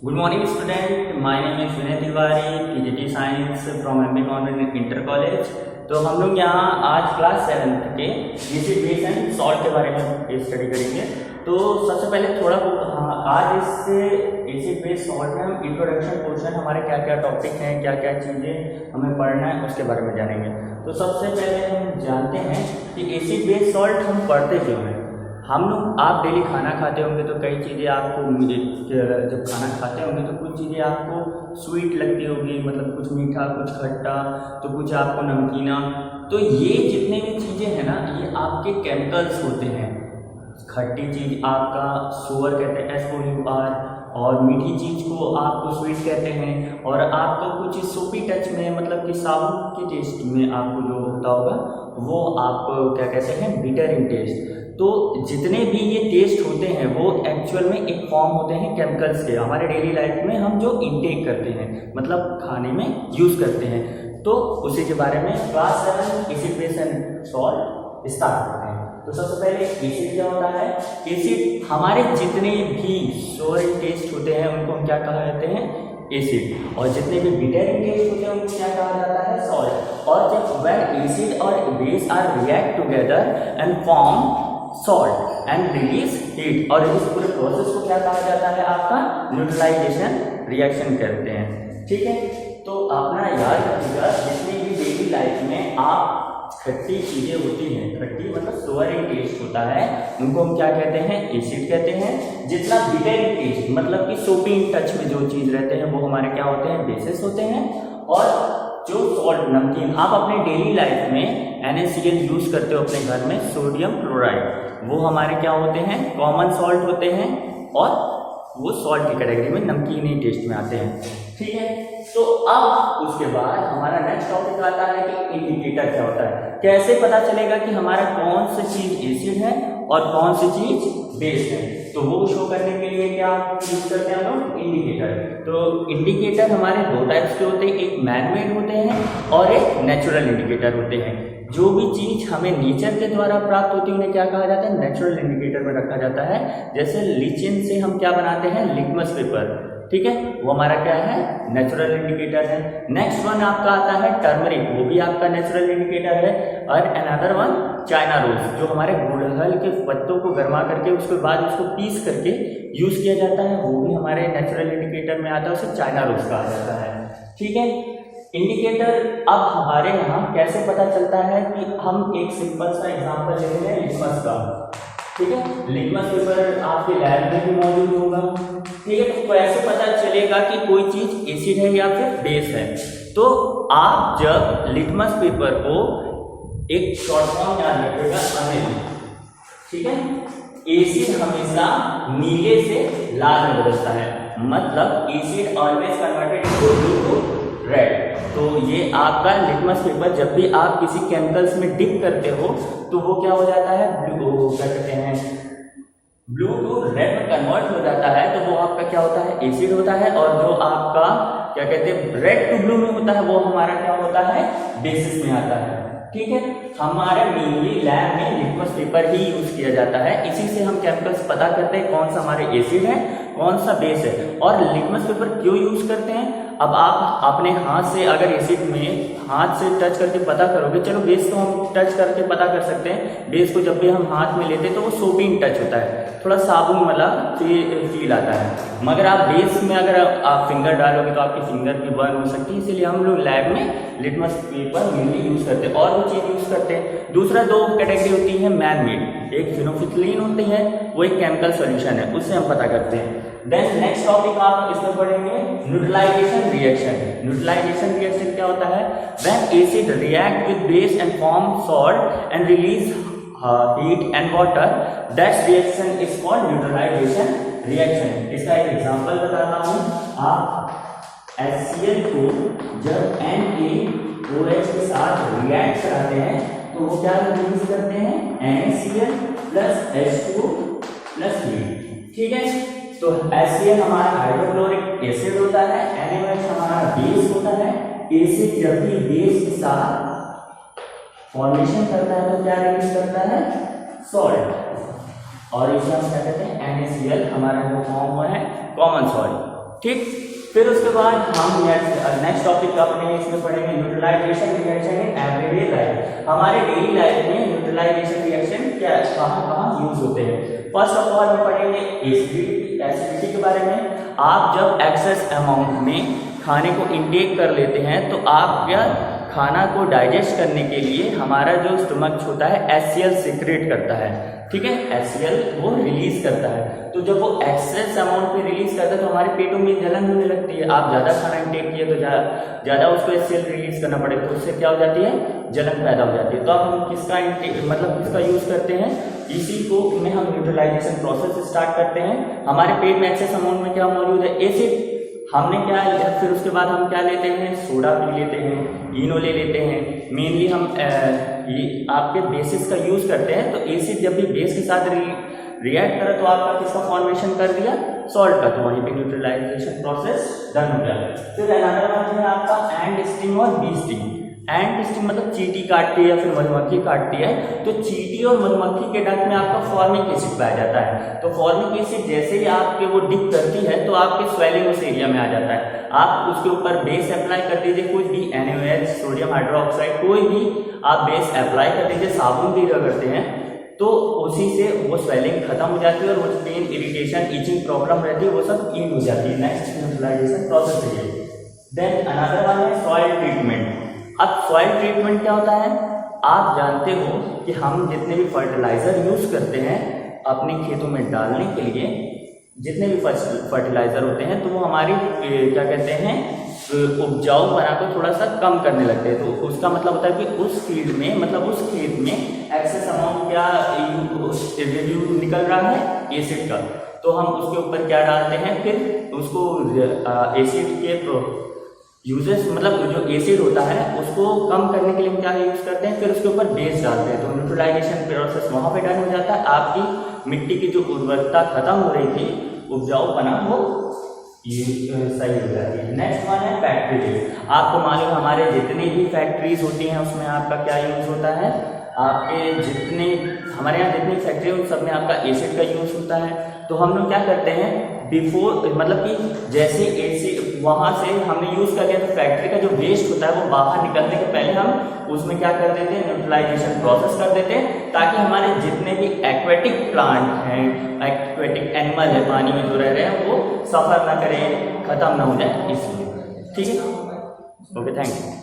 Good morning student, my name is Vinay Tiwari, PGT science from MB convent inter college. तो हम लोग यहाँ आज क्लास 7th के एसिड बेस एंड सॉल्ट के बारे में स्टडी करेंगे। तो सबसे पहले थोड़ा आज इससे एसिड बेस सॉल्ट में हम इंट्रोडक्शन पोर्शन हमारे क्या क्या टॉपिक हैं, क्या क्या चीज़ें हमें पढ़ना है उसके बारे में जानेंगे। तो सबसे पहले हम जानते हैं कि एसिड बेस सॉल्ट हम पढ़ते क्यों हैं। हम लोग आप डेली खाना खाते होंगे तो कई चीज़ें आपको जब खाना खाते होंगे तो कुछ चीज़ें आपको स्वीट लगती होगी, मतलब कुछ मीठा, कुछ खट्टा, तो कुछ आपको नमकीना। तो ये जितने भी चीज़ें हैं ना, ये आपके केमिकल्स होते हैं। खट्टी चीज़ आपका सुअर कहते हैं, SOUR, और मीठी चीज़ को आपको स्वीट कहते हैं। और आपको कुछ सोपी टच में, मतलब कि साबुन के टेस्ट में आपको जो होता होगा वो आपको क्या कहते हैं, बिटर इन टेस्ट। तो जितने भी ये टेस्ट होते हैं वो एक्चुअल में एक फॉर्म होते हैं केमिकल्स के। हमारे डेली लाइफ में हम जो इंटेक करते हैं, मतलब खाने में यूज़ करते हैं, तो उसी के बारे में class 7 acid base and salt start करते हैं। तो सबसे पहले एसिड क्या होता है। एसिड हमारे जितने भी सोर टेस्ट होते हैं उनको हम क्या कहा जाते हैं, एसिड। और जितने भी बिटर टेस्ट होते हैं उनको क्या कहा जाता है, सॉल्ट। और जब व्हेन एसिड और base are react together and form salt and release heat, और इस पूरे प्रोसेस को क्या कहा जाता है, आपका न्यूट्रलाइजेशन रिएक्शन कहते हैं। ठीक है, तो अपना याद रखिएगा जितनी भी डेली लाइफ में आप खट्टी चीजें होती हैं, खट्टी मतलब सोअर टेस्ट होता है, उनको हम क्या कहते हैं, एसिड कहते हैं। जितना बिटर टेस्ट मतलब कि सोपी इन टच में जो चीज रहते हैं वो हमारे क्या होते हैं, बेसिस होते हैं। और जो सॉल्ट नमकीन आप अपने डेली लाइफ में NaCl यूज करते हो अपने घर में, सोडियम क्लोराइड, वो हमारे क्या होते हैं, कॉमन सॉल्ट होते हैं, और वो सॉल्ट की कैटेगरी में नमकीन ही टेस्ट में आते हैं। ठीक है, तो अब उसके बाद हमारा नेक्स्ट टॉपिक आता है कि इंडिकेटर क्या होता है। कैसे पता चलेगा कि हमारा कौन सी चीज एसिड है और कौन सी चीज बेस है। तो वो शो करने के लिए क्या यूज करते हैं हम लोग, इंडिकेटर। तो इंडिकेटर हमारे दो टाइप्स के होते हैं, एक मैन मेड होते हैं और एक नेचुरल इंडिकेटर होते हैं। जो भी चीज हमें नेचर के द्वारा प्राप्त होती है उन्हें क्या कहा जाता है, नेचुरल इंडिकेटर में रखा जाता है। जैसे लिचिन से हम क्या बनाते हैं, लिटमस पेपर, ठीक है, वो हमारा क्या है, नेचुरल इंडिकेटर है। नेक्स्ट वन आपका आता है टर्मरिक, वो भी आपका नेचुरल इंडिकेटर है। और अनदर वन चाइना रोज, जो हमारे गुड़हल के पत्तों को गरमा करके उसके बाद उसको पीस करके यूज किया जाता है, वो भी हमारे नेचुरल इंडिकेटर में आता है, उसे चाइना रोज कहा जाता है। ठीक है, इंडिकेटर अब हमारे यहाँ कैसे पता चलता है कि हम एक सिंपल सा एग्जांपल ले रहे हैं लिटमस का। ठीक है, लिटमस पेपर आपके लैब में भी मौजूद होगा। ठीक है, तो कैसे पता चलेगा कि कोई चीज एसिड है या फिर बेस है। तो आप जब लिटमस पेपर को एक शॉर्ट फॉर्म याद रखिएगा, अनिल, ठीक है, एसिड हमेशा नीले से लाल में बदलता है, मतलब acid always converted to red. तो ये आपका लिटमस पेपर जब भी आप किसी केमिकल्स में डिप करते हो तो वो क्या हो जाता है, ब्लू, क्या कहते हैं, ब्लू टू रेड में कन्वर्ट हो जाता है। तो वो आपका क्या होता है, एसिड होता है। और जो आपका क्या कहते हैं, रेड टू ब्लू में होता है, वो हमारा क्या होता है, बेसिस में आता है। ठीक है, हमारे मेनली लैब में लिटमस पेपर ही यूज किया जाता है। इसी से हम केमिकल्स पता करते हैं कौन सा हमारे एसिड है, कौन सा बेस है। और लिटमस पेपर क्यों यूज करते हैं, अब आप अपने हाथ से अगर एसिड में हाथ से टच करके पता करोगे, चलो बेस तो हम टच करके पता कर सकते हैं, बेस को जब भी हम हाथ में लेते हैं तो वो सोपी टच होता है, थोड़ा साबुन वाला फील आता है। मगर आप बेस में अगर आप फिंगर डालोगे तो आपकी फिंगर भी बर्न हो सकती है, इसीलिए हम लोग लैब में लिटमस पेपर मेनली यूज करते हैं। और वो चीज यूज करते हैं। दूसरा दो कैटेगरी होती है मैन मेड, एक फिनोल्फिथलीन होती है, वो एक केमिकल सोल्यूशन है, उससे हम पता करते हैं। देन नेक्स्ट टॉपिक आप इसमें पढ़ेंगे न्यूट्रलाइजेशन रिएक्शन। न्यूट्रलाइजेशन रिएक्शन क्या होता है, when acid react with base and form salt and release heat and water, that reaction is called neutralization reaction। इसका एक एग्जांपल बताता हूँ। आप HCl को जब NaOH के साथ रिएक्ट कराते हैं तो वो क्या रिलीज करते हैं, NaCl plus H2O plus heat. ठीक है, तो HCl हमारा हाइड्रोक्लोरिक एसिड होता है, NaOH हमारा बेस होता है। एसिड जब भी बेस के साथ फॉर्मेशन करता है तो क्या रिलीज करता है, सॉल्ट। और इसे हम क्या कहते हैं, NaCl, हमारा जो फॉर्म हुआ है कॉमन सॉल्ट। ठीक। फिर उसके बाद हम नेक्स्ट टॉपिक अपने इसमें पढ़ेंगे neutralization reaction in everyday life. हमारे डेली लाइफ में न्यूट्रलाइजेशन रिएक्शन क्या कहाँ यूज होते हैं। फर्स्ट ऑफ ऑल हम पढ़ेंगे एसिडिटी के बारे में। आप जब एक्सेस अमाउंट में खाने को इनटेक कर लेते हैं तो आप क्या खाना को डाइजेस्ट करने के लिए हमारा जो स्टमक होता है HCl सीक्रेट करता है, ठीक है, HCl वो रिलीज करता है। तो जब वो एक्सेस अमाउंट में रिलीज करता है तो हमारे पेटों में जलन होने लगती है। आप ज़्यादा खाना इंटेक किए तो ज़्यादा उसको HCl रिलीज करना पड़ेगा, तो उससे क्या हो जाती है, जलन पैदा हो जाती है। तो अब हम किसका किसका यूज़ करते हैं, इसी को में हम न्यूट्रलाइजेशन प्रोसेस स्टार्ट करते हैं। हमारे पेट में एक्सेस अमाउंट में क्या मौजूद है, एसिड। हमने क्या लिया, फिर उसके बाद हम क्या लेते हैं, सोडा पी लेते हैं, इनो ले लेते हैं। मेनली हम ये आपके बेसिस का यूज़ करते हैं। तो एसिड जब भी बेस के साथ रिएक्ट करे तो आपका किसका फॉर्मेशन कर दिया, सॉल्ट का, तो वहीं पे न्यूट्रलाइजेशन प्रोसेस डन हो गया। फिर अनदर वन है आपका एंड स्टिंग और बी स्टिंग। एंड स्टिंग मतलब चींटी काटती है या फिर मधुमक्खी काटती है, तो चींटी और मधुमक्खी के डंक में आपका फॉर्मिक एसिड पाया जाता है। तो फॉर्मिक एसिड जैसे ही आपके वो डिप करती है तो आपके स्वेलिंग उस एरिया में आ जाता है। आप उसके ऊपर बेस अप्लाई कर दीजिए, कोई भी NaOH सोडियम हाइड्रोक्साइड कोई भी आप बेस अप्लाई कर दीजिए, साबुन भी रगड़ते हैं तो उसी से वो स्वेलिंग खत्म हो जाती है और वो पेन, इरिटेशन, ईचिंग प्रॉब्लम रहती है वो सब ईज हो जाती है। नेक्स्ट न्यूट्रलाइजेशन प्रोसेस है। देन अनदर वन है सॉइल ट्रीटमेंट। अब सॉइल ट्रीटमेंट क्या होता है, आप जानते हो कि हम जितने भी फर्टिलाइजर यूज करते हैं अपने खेतों में डालने के लिए, जितने भी फर्टिलाइजर होते हैं तो वो हमारी क्या कहते हैं उपजाऊपना को थोड़ा सा कम करने लगते हैं। तो उसका मतलब होता है कि उस फील्ड में, मतलब उस खेत में एक्सेस अमाउंट क्या रिव्यू निकल रहा है, एसिड का। तो हम उसके ऊपर क्या डालते हैं, फिर उसको एसिड के यूजेस, मतलब जो एसिड होता है उसको कम करने के लिए हम क्या यूज करते हैं, फिर उसके ऊपर बेस डालते हैं। तो न्यूट्रलाइजेशन प्रोसेस वहाँ पे डन हो जाता है। आपकी मिट्टी की जो उर्वरता खत्म हो रही थी, उपजाऊपना, वो ये सही हो जाती है। नेक्स्ट वन है फैक्ट्रीज। आपको मालूम है हमारे जितनी भी फैक्ट्रीज होती हैं उसमें आपका क्या यूज होता है, आपके जितने हमारे यहाँ जितनी फैक्ट्री है उन सब में आपका एसिड का यूज होता है। तो हम लोग क्या करते हैं, बिफोर मतलब कि जैसे एसिड वहाँ से हमने यूज़ कर लिया तो फैक्ट्री का जो वेस्ट होता है वो बाहर निकलने के पहले हम उसमें क्या कर देते हैं, न्यूट्रलाइजेशन प्रोसेस कर देते हैं, ताकि हमारे जितने भी एक्वेटिक प्लांट हैं, एक्वेटिक एनिमल है, पानी में जो रह रहे हैं वो सफ़र ना करें, ख़त्म ना हो जाए, इसलिए। ठीक है, ओके, थैंक यू।